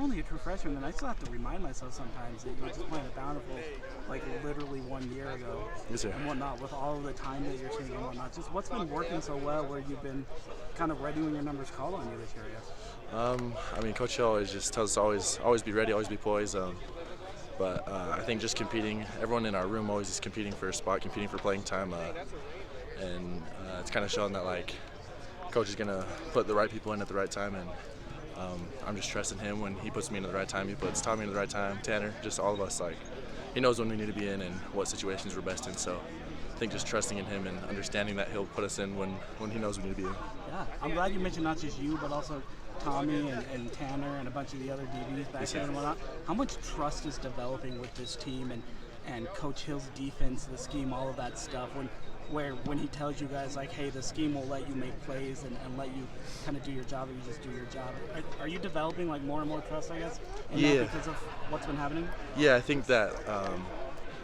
only a true freshman, and I still have to remind myself sometimes that you were just playing at Bountiful like literally 1 year ago. Yes, sir. And whatnot, with all of the time that you're taking and whatnot. Just what's been working so well where you've been kind of ready when your numbers called on you this year, I guess? I mean, Coach Hill always just tells us always be ready, always be poised. But I think just competing, everyone in our room always is competing for a spot, competing for playing time. And it's kind of shown that, like, Coach is going to put the right people in at the right time. And I'm just trusting him when he puts me in at the right time. He puts Tommy in at the right time, Tanner, just all of us. Like, he knows when we need to be in and what situations we're best in. So I think just trusting in him and understanding that he'll put us in when he knows we need to be in. Yeah, I'm glad you mentioned not just you, but also Tommy and Tanner and a bunch of the other DBs back there and whatnot. How much trust is developing with this team and Coach Hill's defense, the scheme, all of that stuff, when he tells you guys, like, hey, the scheme will let you make plays and let you kind of do your job, and you just do your job. Are you developing, like, more and more trust, I guess, in that because of what's been happening? Yeah, I think that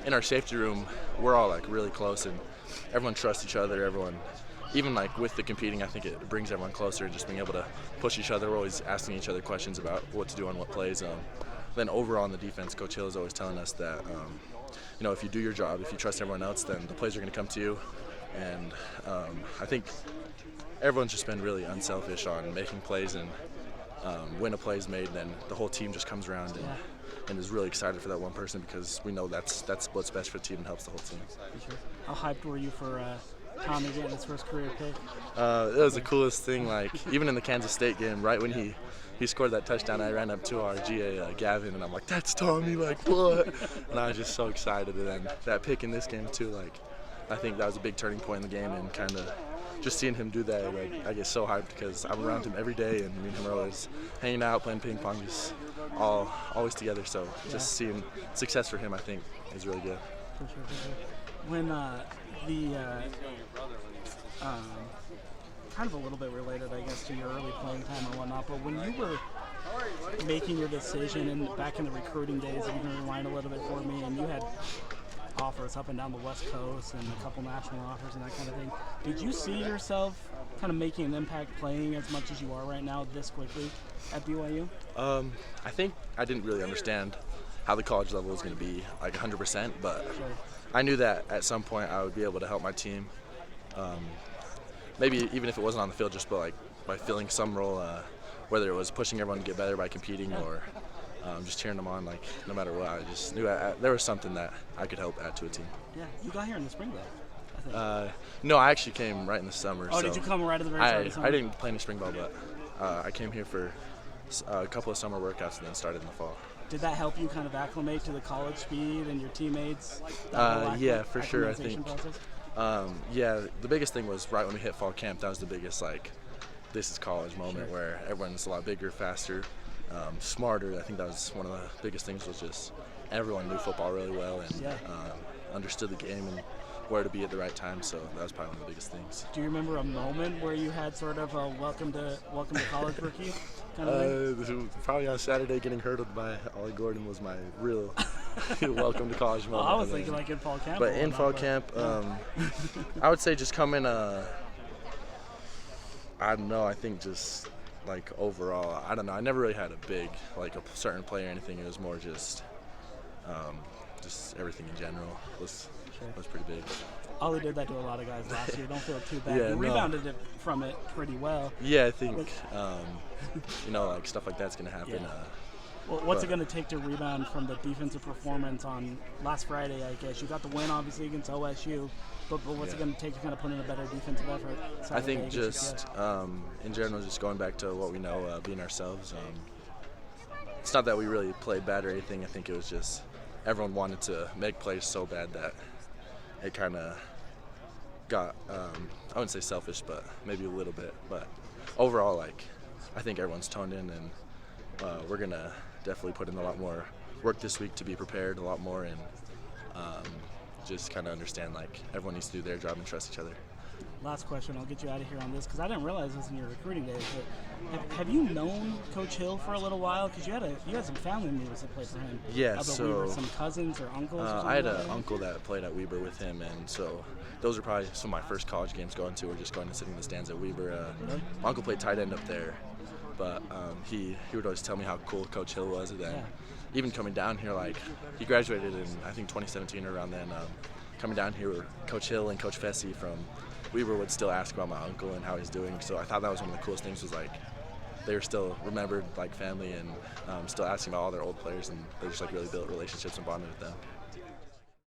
in our safety room, we're all, like, really close, and everyone trusts each other. Everyone, even, like, with the competing, I think it brings everyone closer, just being able to push each other. We're always asking each other questions about what to do on what plays. Then overall in the defense, Coach Hill is always telling us that, you know, if you do your job, if you trust everyone else, then the plays are going to come to you. And I think everyone's just been really unselfish on making plays, and when a play is made, then the whole team just comes around and is really excited for that one person, because we know that's what's best for the team and helps the whole team. Sure. How hyped were you for Tommy getting his first career pick? It was the coolest thing. Like, even in the Kansas State game, right when he scored that touchdown, I ran up to our GA, Gavin, and I'm like, that's Tommy, like, what? And I was just so excited. And then that pick in this game, too, like, I think that was a big turning point in the game, and kind of just seeing him do that, like, I get so hyped because I'm around him every day, and me and him are always hanging out, playing ping pong, just always together. So just seeing success for him, I think, is really good. For sure. When kind of a little bit related, I guess, to your early playing time or whatnot, but when you were making your decision and back in the recruiting days, if you can rewind a little bit for me, and you had offers up and down the West Coast and a couple national offers and that kind of thing, did you see yourself kind of making an impact playing as much as you are right now this quickly at BYU? I think I didn't really understand how the college level was going to be, like, 100%, but Sure. I knew that at some point I would be able to help my team. Maybe even if it wasn't on the field, just by filling some role, whether it was pushing everyone to get better by competing or just cheering them on, like, no matter what. I just knew there was something that I could help add to a team. Yeah, you got here in the spring, though, I think. No, I actually came right in the summer. Oh, so did you come right at the very start of the summer? I didn't play any spring ball, but I came here for a couple of summer workouts and then started in the fall. Did that help you kind of acclimate to the college speed and your teammates? Yeah, for sure, I think. Process? The biggest thing was right when we hit fall camp. That was the biggest, like, this is college moment, where everyone's a lot bigger, faster, smarter. I think that was one of the biggest things, was just everyone knew football really well and understood the game and where to be at the right time. So that was probably one of the biggest things. Do you remember a moment where you had sort of a welcome to college rookie kind of thing? Probably on Saturday, getting hurdled by Ollie Gordon was my real welcome to college moment. I was thinking like in fall camp. But in fall camp, I would say just coming. I don't know. I think just, like, overall, I don't know. I never really had a big, like, a certain play or anything. It was more just everything in general was pretty big. Ollie did that to a lot of guys last year. Don't feel too bad. You rebounded it from it pretty well. Yeah, I think like, stuff like that's gonna happen. Yeah. Well, what's it going to take to rebound from the defensive performance on last Friday, I guess? You got the win, obviously, against OSU, but what's it going to take to kind of put in a better defensive effort? I think just, in general, just going back to what we know, being ourselves. It's not that we really played bad or anything. I think it was just everyone wanted to make plays so bad that it kind of got, I wouldn't say selfish, but maybe a little bit. But overall, like, I think everyone's toned in, and we're going to definitely put in a lot more work this week to be prepared a lot more, and just kind of understand, like, everyone needs to do their job and trust each other. Last question, I'll get you out of here on this, because I didn't realize this in your recruiting days, but have you known Coach Hill for a little while? Because you had some family members that played for him. Yeah, so some cousins or uncles or something. I had an uncle that played at Weber with him, and so those are probably some of my first college games going to, or just going and sitting in the stands at Weber. My uncle played tight end up there, but he would always tell me how cool Coach Hill was. And then even coming down here, like he graduated in I think 2017 or around then. Coming down here, Coach Hill and Coach Fessy from Weber would still ask about my uncle and how he's doing. So I thought that was one of the coolest things, was like they were still remembered like family, and still asking about all their old players, and they just like really built relationships and bonded with them.